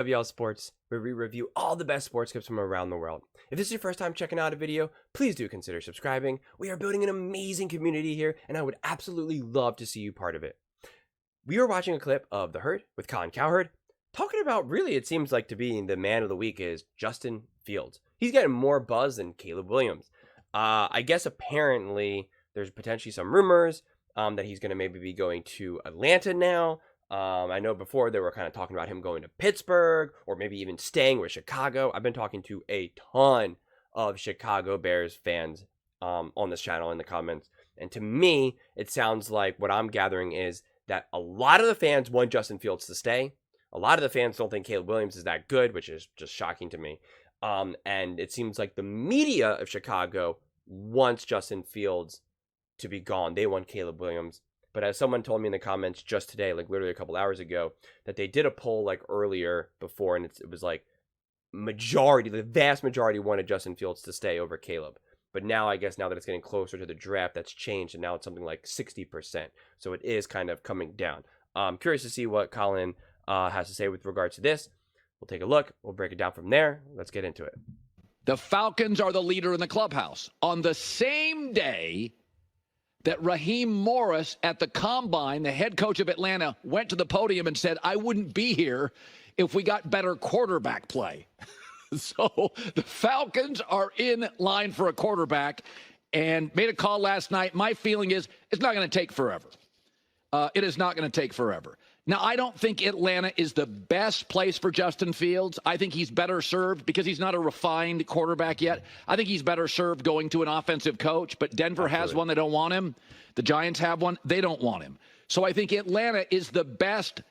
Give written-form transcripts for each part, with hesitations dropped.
WL Sports, where we review all the best sports clips from around the world. If this is your first time checking out a video, please do consider subscribing. We are building an amazing community here, and I would absolutely love to see you part of it. We are watching a clip of The Herd with Colin Cowherd, talking about really it seems like to be the man of the week is Justin Fields. He's getting more buzz than Caleb Williams. I guess apparently there's potentially some rumors that he's going to maybe be going to Atlanta now. I know before they were kind of talking about him going to Pittsburgh or maybe even staying with Chicago. I've been talking to a ton of Chicago Bears fans on this channel in the comments. And to me, it sounds like what I'm gathering is that a lot of the fans want Justin Fields to stay. A lot of the fans don't think Caleb Williams is that good, which is just shocking to me. And it seems like the media of Chicago wants Justin Fields to be gone. They want Caleb Williams. But as someone told me in the comments just today, like literally a couple hours ago, that they did a poll like earlier before, and it was like the vast majority wanted Justin Fields to stay over Caleb. But now I guess now that it's getting closer to the draft, that's changed, and now it's something like 60%. So it is kind of coming down. I'm curious to see what Colin has to say with regards to this. We'll take a look. We'll break it down from there. Let's get into it. The Falcons are the leader in the clubhouse. On the same day that Raheem Morris at the Combine, the head coach of Atlanta, went to the podium and said, I wouldn't be here if we got better quarterback play. So the Falcons are in line for a quarterback and made a call last night. My feeling is it's not going to take forever. It is not going to take forever. Now, I don't think Atlanta is the best place for Justin Fields. I think he's better served because he's not a refined quarterback yet. I think he's better served going to an offensive coach, but Denver has one. They don't want him. The Giants have one. They don't want him. So I think Atlanta is the best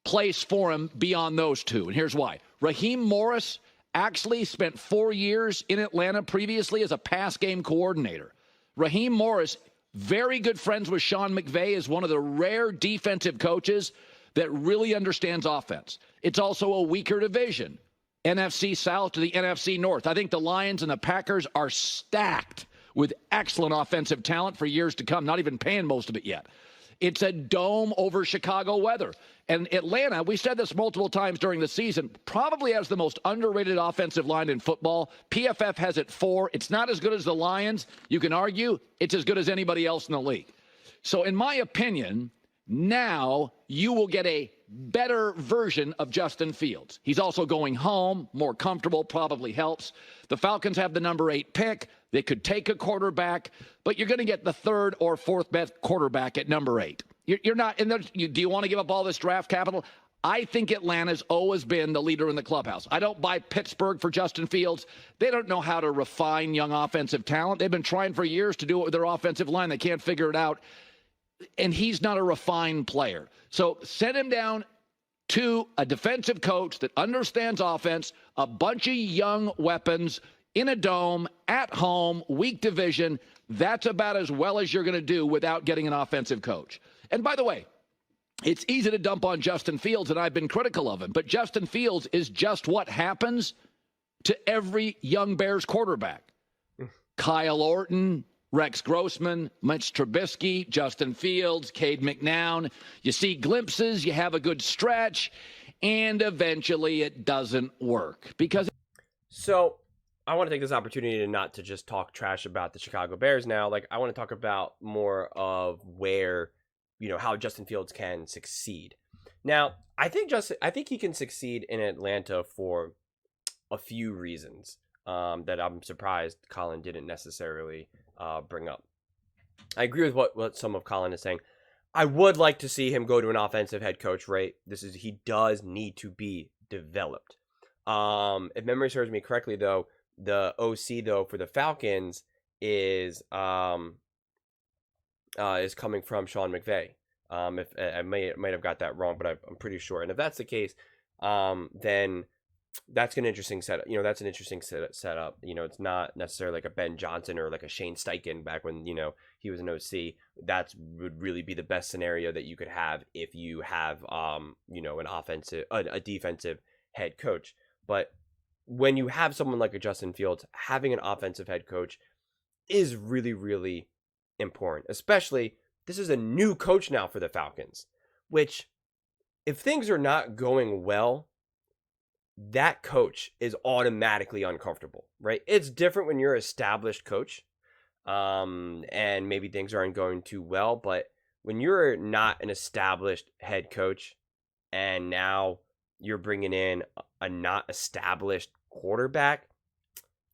place for him beyond those two. And here's why. Raheem Morris actually spent 4 years in Atlanta previously as a pass game coordinator. Raheem Morris, very good friends with Sean McVay, is one of the rare defensive coaches that really understands offense. It's also a weaker division, NFC South to the NFC North. I think the Lions and the Packers are stacked with excellent offensive talent for years to come, not even paying most of it yet. It's a dome over Chicago weather. And Atlanta, we said this multiple times during the season, probably has the most underrated offensive line in football. PFF has it 4. It's not as good as the Lions. You can argue it's as good as anybody else in the league. So in my opinion, now you will get a better version of Justin Fields. He's also going home, more comfortable, probably helps. The Falcons have the number 8 pick. They could take a quarterback, but you're going to get the 3rd or 4th best quarterback at number 8. You're not in there. Do you want to give up all this draft capital? I think Atlanta's always been the leader in the clubhouse. I don't buy Pittsburgh for Justin Fields. They don't know how to refine young offensive talent. They've been trying for years to do it with their offensive line. They can't figure it out. And he's not a refined player. So send him down to a defensive coach that understands offense, a bunch of young weapons in a dome, at home, weak division. That's about as well as you're going to do without getting an offensive coach. And by the way, it's easy to dump on Justin Fields, and I've been critical of him, but Justin Fields is just what happens to every young Bears quarterback. Kyle Orton, Rex Grossman, Mitch Trubisky, Justin Fields, Cade McNown. You see glimpses, you have a good stretch, and eventually it doesn't work. So I want to take this opportunity to not to just talk trash about the Chicago Bears now. Like, I want to talk about more of where, how Justin Fields can succeed. Now, I think he can succeed in Atlanta for a few reasons that I'm surprised Colin didn't necessarily bring up. I agree with what some of Colin is saying. I would like to see him go to an offensive head coach, right? He does need to be developed. If memory serves me correctly, though, the OC though for the Falcons is coming from Sean McVay. If I might have got that wrong, but I'm pretty sure. And if that's the case, then that's an interesting setup. That's an interesting setup. It's not necessarily like a Ben Johnson or like a Shane Steichen back when, he was an OC. That would really be the best scenario that you could have if you have, a defensive head coach. But when you have someone like a Justin Fields, having an offensive head coach is really, really important. Especially, this is a new coach now for the Falcons, which if things are not going well, that coach is automatically uncomfortable, right? It's different when you're an established coach, and maybe things aren't going too well, but when you're not an established head coach and now you're bringing in a not established quarterback,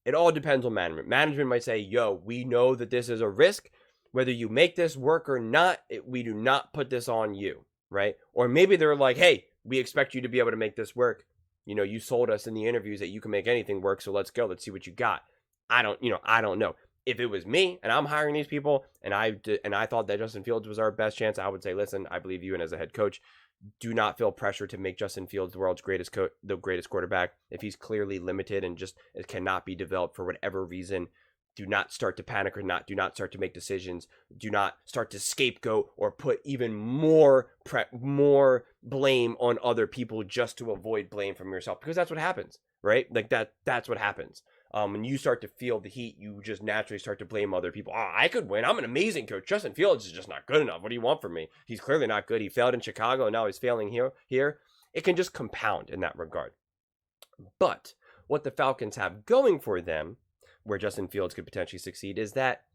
it all depends on management. Management might say, yo, we know that this is a risk. Whether you make this work or not, we do not put this on you, right? Or maybe they're like, hey, we expect you to be able to make this work. You sold us in the interviews that you can make anything work, so let's go. Let's see what you got. I don't know. If it was me and I'm hiring these people and I thought that Justin Fields was our best chance, I would say, listen, I believe you, and as a head coach, do not feel pressure to make Justin Fields the world's greatest the greatest quarterback. If he's clearly limited and just it cannot be developed for whatever reason, do not start to panic do not start to make decisions. Do not start to scapegoat or put even more blame on other people just to avoid blame from yourself, because that's what happens, right? Like that's what happens. When you start to feel the heat, you just naturally start to blame other people. Oh, I could win. I'm an amazing coach. Justin Fields is just not good enough. What do you want from me? He's clearly not good. He failed in Chicago, and now he's failing here. It can just compound in that regard. But what the Falcons have going for them, where Justin Fields could potentially succeed, is that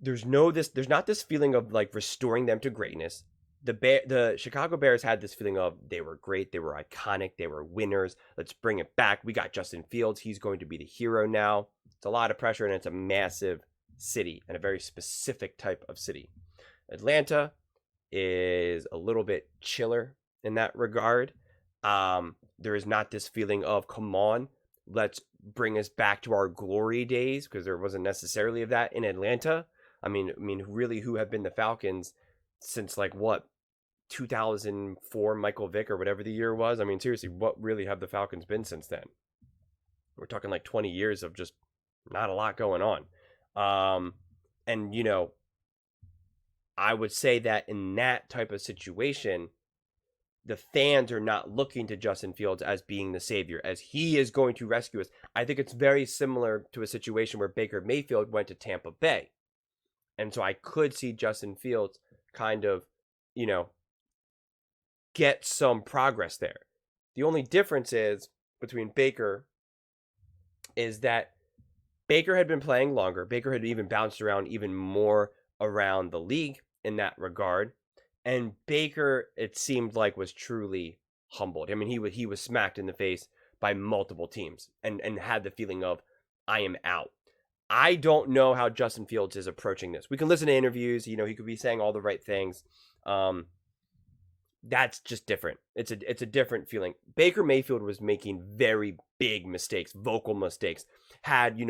there's not this feeling of like restoring them to greatness. The Chicago Bears had this feeling of they were great, they were iconic, they were winners. Let's bring it back. We got Justin Fields. He's going to be the hero now. It's a lot of pressure, and it's a massive city and a very specific type of city. Atlanta is a little bit chiller in that regard. There is not this feeling of, come on, let's bring us back to our glory days, because there wasn't necessarily of that in Atlanta. I mean, really, who have been the Falcons since 2004 Michael Vick or whatever the year was? I mean, seriously, what really have the Falcons been since then? We're talking 20 years of just not a lot going on. And I would say that in that type of situation, the fans are not looking to Justin Fields as being the savior, as he is going to rescue us. I think it's very similar to a situation where Baker Mayfield went to Tampa Bay. And so I could see Justin Fields kind of, get some progress there. The only difference between Baker is that Baker had been playing longer. Baker had even bounced around even more around the league in that regard. And Baker, it seemed like, was truly humbled. I mean, he was smacked in the face by multiple teams and had the feeling of, I am out. I don't know how Justin Fields is approaching this. We can listen to interviews. He could be saying all the right things. That's just different. It's a different feeling. Baker Mayfield was making very big mistakes, vocal mistakes. Had,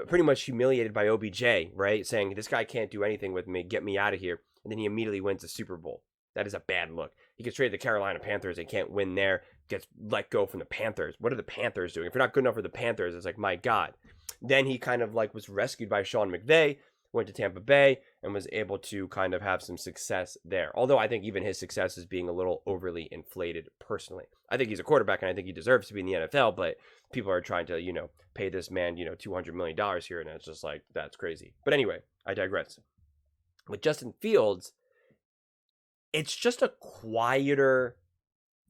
pretty much humiliated by OBJ, right? Saying, this guy can't do anything with me. Get me out of here. And then he immediately wins the Super Bowl. That is a bad look. He gets traded to the Carolina Panthers. They can't win there. Gets let go from the Panthers. What are the Panthers doing? If you're not good enough for the Panthers, it's like, my God. Then he kind of was rescued by Sean McVay, went to Tampa Bay, and was able to kind of have some success there. Although I think even his success is being a little overly inflated personally. I think he's a quarterback, and I think he deserves to be in the NFL, but people are trying to, pay this man, $200 million here, and it's just like, that's crazy. But anyway, I digress. With Justin Fields, it's just a quieter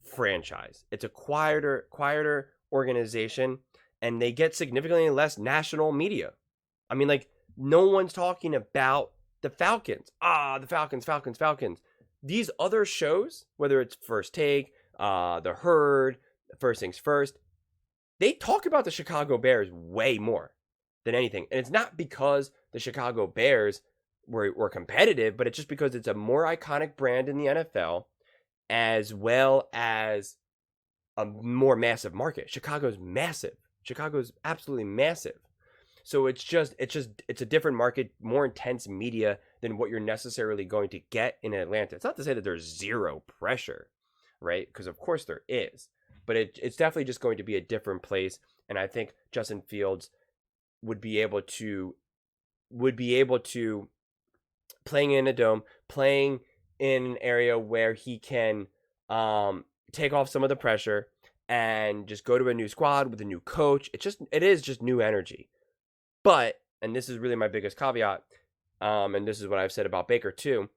franchise. It's a quieter organization, and they get significantly less national media. I mean, no one's talking about the Falcons. The Falcons. These other shows, whether it's First Take, The Herd, First Things First, they talk about the Chicago Bears way more than anything. And it's not because the Chicago Bears were competitive, but it's just because it's a more iconic brand in the NFL, as well as a more massive market. Chicago's massive. Chicago's absolutely massive. So it's a different market, more intense media than what you're necessarily going to get in Atlanta. It's not to say that there's zero pressure, right? Because of course there is, but it's definitely just going to be a different place. And I think Justin Fields would be able to playing in a dome, playing in an area where he can take off some of the pressure and just go to a new squad with a new coach. It is just new energy. But, and this is really my biggest caveat, and this is what I've said about Baker too,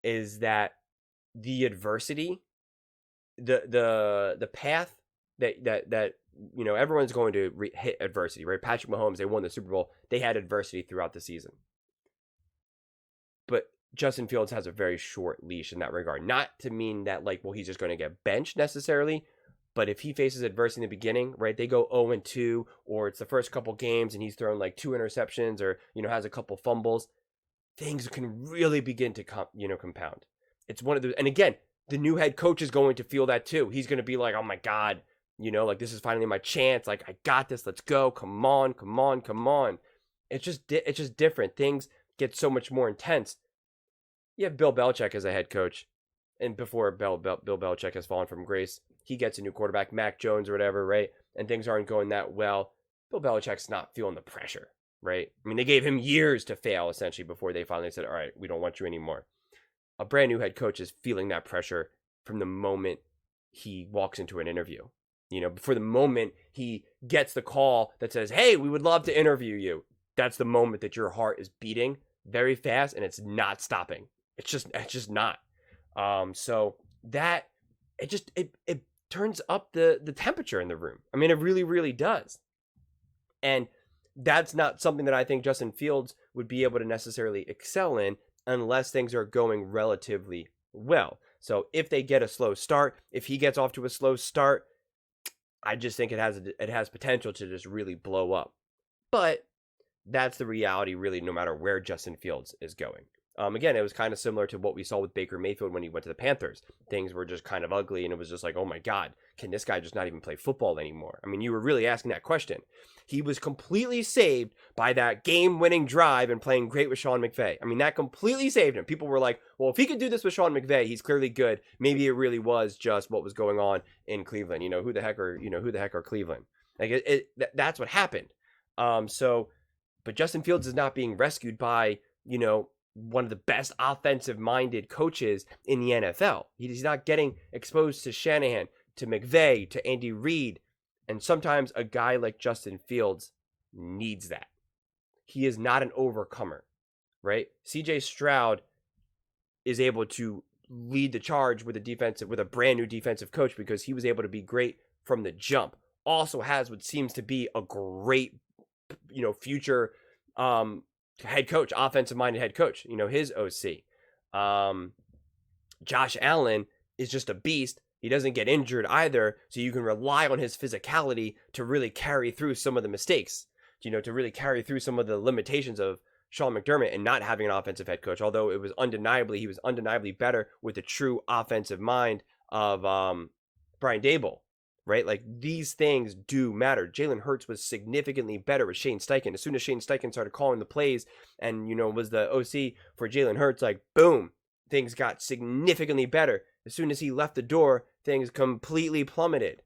is that the adversity, the path that everyone's going to hit adversity, right? Patrick Mahomes, they won the Super Bowl. They had adversity throughout the season. But Justin Fields has a very short leash in that regard. Not to mean that, like, well, he's just going to get benched necessarily. But if he faces adversity in the beginning, right, they go 0-2, or it's the first couple games and he's thrown like 2 interceptions or, has a couple fumbles, things can really begin to compound. It's one of the, and again, the new head coach is going to feel that too. He's going to be like, oh my God, like this is finally my chance. Like, I got this. Let's go. Come on, come on, come on. It's just different. Things get so much more intense. You have Bill Belichick as a head coach. And before Bill Belichick has fallen from grace, he gets a new quarterback, Mac Jones or whatever, right? And things aren't going that well. Bill Belichick's not feeling the pressure, right? I mean, they gave him years to fail, essentially, before they finally said, all right, we don't want you anymore. A brand new head coach is feeling that pressure from the moment he walks into an interview. Before the moment he gets the call that says, hey, we would love to interview you. That's the moment that your heart is beating very fast and it's not stopping. It's just not. So that it turns up the temperature in the room. I mean, it really, really does. And that's not something that I think Justin Fields would be able to necessarily excel in unless things are going relatively well. So if they get a slow start, if he gets off to a slow start, I just think it has potential to just really blow up. But that's the reality, really, no matter where Justin Fields is going. Again, it was kind of similar to what we saw with Baker Mayfield when he went to the Panthers. Things were just kind of ugly, and it was just like, oh my God, can this guy just not even play football anymore? I mean, you were really asking that question. He was completely saved by that game-winning drive and playing great with Sean McVay. I mean, that completely saved him. People were like, well, if he could do this with Sean McVay, he's clearly good. Maybe it really was just what was going on in Cleveland. Who the heck are Cleveland? Like, that's what happened. But Justin Fields is not being rescued by, one of the best offensive-minded coaches in the NFL. He's not getting exposed to Shanahan, to McVay, to Andy Reid. And sometimes a guy like Justin Fields needs that. He is not an overcomer, right? CJ Stroud is able to lead the charge with a brand new defensive coach because he was able to be great from the jump. Also has what seems to be a great, future head coach, offensive-minded head coach, his OC. Josh Allen is just a beast. He doesn't get injured either, so you can rely on his physicality to really carry through some of the mistakes, to really carry through some of the limitations of Sean McDermott and not having an offensive head coach, although he was undeniably better with the true offensive mind of Brian Daboll. Right? Like, these things do matter. Jalen Hurts was significantly better with Shane Steichen. As soon as Shane Steichen started calling the plays and, was the OC for Jalen Hurts, like, boom, things got significantly better. As soon as he left the door, things completely plummeted.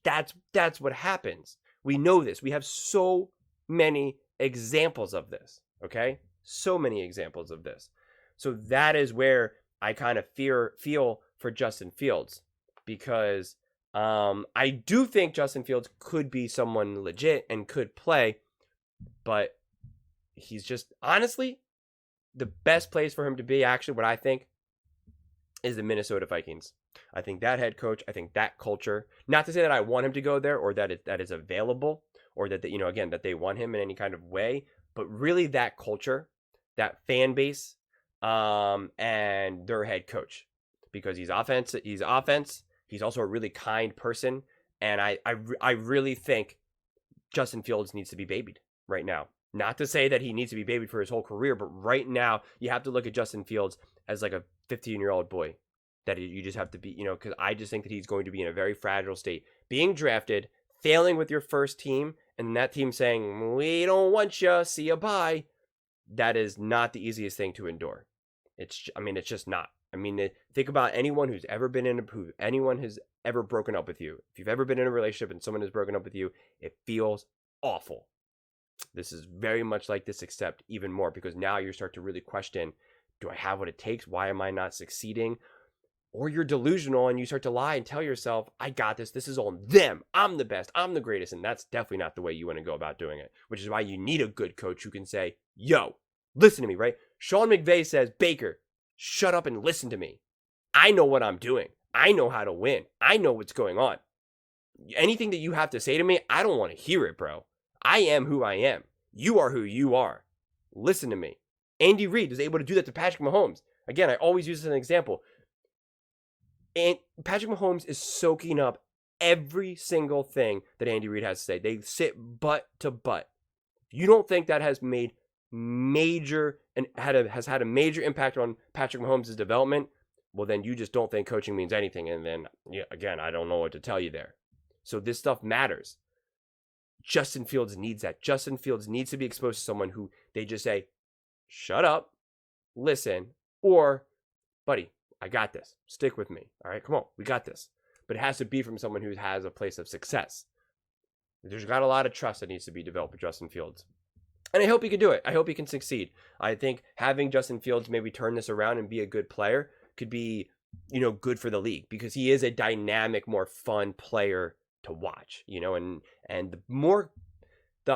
That's what happens. We know this. We have so many examples of this, okay? So many examples of this. So that is where I kind of feel for Justin Fields, because I do think Justin Fields could be someone legit and could play, but he's just, honestly, the best place for him to be, actually, what I think, is the Minnesota Vikings. I think that head coach, I think that culture, not to say that I want him to go there or that is available or that, again, that they want him in any kind of way, but really that culture, that fan base, and their head coach, because he's offense. He's also a really kind person, and I really think Justin Fields needs to be babied right now. Not to say that he needs to be babied for his whole career, but right now you have to look at Justin Fields as like a 15-year-old boy that you just have to be, because I just think that he's going to be in a very fragile state. Being drafted, failing with your first team, and that team saying, we don't want you, see ya, bye. That is not the easiest thing to endure. It's just not. Think about anyone who's ever broken up with you. If you've ever been in a relationship and someone has broken up with you, it feels awful. This is very much like this, except even more, because now you start to really question, do I have what it takes? Why am I not succeeding? Or you're delusional and you start to lie and tell yourself, I got this. This is on them. I'm the best. I'm the greatest. And that's definitely not the way you want to go about doing it, which is why you need a good coach who can say, yo, listen to me, right? Sean McVay says, Baker, shut up and listen to me. I know what I'm doing. I know how to win. I know what's going on. anything that you have to say to me, I don't want to hear it, bro. I am who I am. You are who you are. Listen to me. Andy Reid is able to do that to Patrick Mahomes. Again, I always use this as an example. And Patrick Mahomes is soaking up every single thing that Andy Reid has to say. They sit butt to butt. You don't think that has made has had a major impact on Patrick Mahomes' development? Well, then you just don't think coaching means anything. And then, again, I don't know what to tell you there. So this stuff matters. Justin Fields needs that. Justin Fields needs to be exposed to someone who they just say, shut up, listen, or, buddy, I got this. Stick with me. All right, come on, we got this. But it has to be from someone who has a place of success. There's got a lot of trust that needs to be developed with Justin Fields. And I hope he can do it. I hope he can succeed. I think having Justin Fields maybe turn this around and be a good player could be, good for the league, because he is a dynamic, more fun player to watch, and the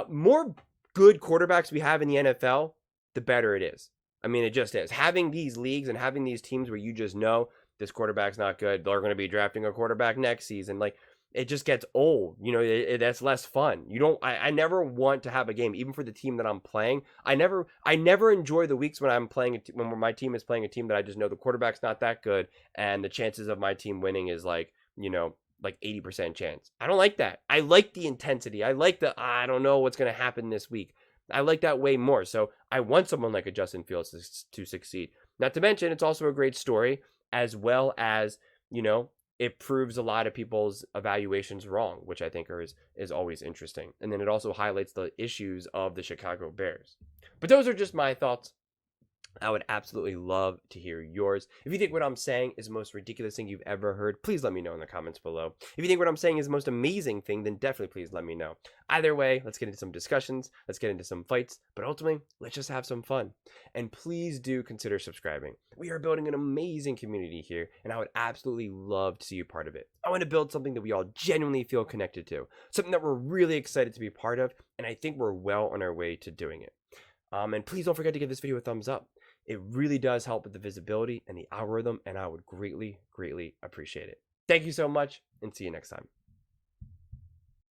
more good quarterbacks we have in the NFL, the better it is. I mean, it just is. Having these leagues and having these teams where you just know this quarterback's not good, they're going to be drafting a quarterback next season, like, it just gets old. That's less fun. I never want to have a game, even for the team that I'm playing. I never enjoy the weeks when I'm playing when my team is playing a team that I just know the quarterback's not that good, and the chances of my team winning is like 80% chance. I don't like that. I like the intensity. I like I don't know what's going to happen this week. I like that way more. So I want someone like a Justin Fields to succeed. Not to mention, it's also a great story, as well as, it proves a lot of people's evaluations wrong, which I think is always interesting. And then it also highlights the issues of the Chicago Bears. But those are just my thoughts. I would absolutely love to hear yours. If you think what I'm saying is the most ridiculous thing you've ever heard, please let me know in the comments below. If you think what I'm saying is the most amazing thing, then definitely please let me know. Either way, let's get into some discussions, let's get into some fights, but ultimately, let's just have some fun. And please do consider subscribing. We are building an amazing community here, and I would absolutely love to see you part of it. I want to build something that we all genuinely feel connected to, something that we're really excited to be part of, and I think we're well on our way to doing it. And please don't forget to give this video a thumbs up. It really does help with the visibility and the algorithm, and I would greatly, greatly appreciate it. Thank you so much, and see you next time.